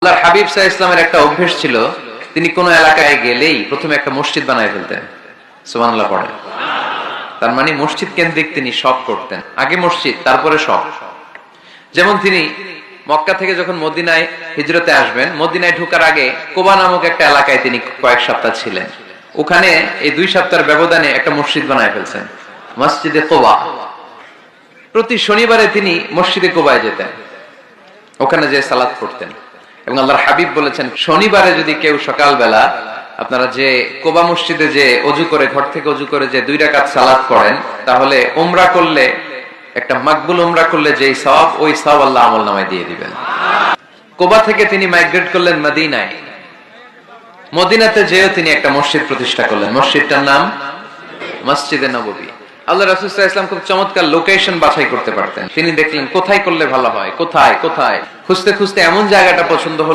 আল্লাহর হাবিব সাল্লাল্লাহু আলাইহি ওয়াসাল্লামের একটা অভ্যাস ছিল, তিনি কোন এলাকায় গেলেই প্রথমে একটা মসজিদ বানায় ফেলতেন। সুবহানাল্লাহ পড়েন। তার মানে মসজিদ কেন্দ্রিক তিনি শখ করতেন, আগে মসজিদ তারপরে শখ। যেমন তিনি মক্কা থেকে যখন মদিনায় হিজরতে আসবেন, মদিনায় ঢোকার আগে কোবা নামক একটা এলাকায় তিনি কয়েক সপ্তাহ ছিলেন। ওখানে এই 2 সপ্তাহের ব্যবধানে একটা মসজিদ বানায় ফেলছেন, মসজিদে কোবা। প্রতি শনিবারে তিনি মসজিদে কোবায় যেতেন, ওখানে যে সালাত পড়তেন। এবং আল্লাহর হাবিব বলেছেন, শনিবারে যদি কেউ সকালবেলা আপনারা যে কোবা মসজিদে যে অজু করে, ঘর থেকে অজু করে যে 2 রাকাত সালাত পড়েন, তাহলে উমরা করলে, একটা মাকবুল উমরা করলে যেই সওয়াব, ওই সওয়াব আল্লাহ আমলনামায় দিয়ে দিবেন। কোবা থেকে তিনি মাইগ্রেট করলেন মদিনায়। মদিনাতে যেও তিনি একটা মসজিদ প্রতিষ্ঠা করলেন, মসজিদটার নাম মসজিদে নববী। আল্লাহ রাসূল সাল্লাল্লাহু আলাইহি ওয়াসাল্লাম খুব চমৎকার লোকেশন বাছাই করতে পারতেন। তিনি দেখলেন কোথায় করলে ভালো হয়, কোথায় কোথায় খুঁজতে খুঁজতে এমন জায়গাটা পছন্দ হলো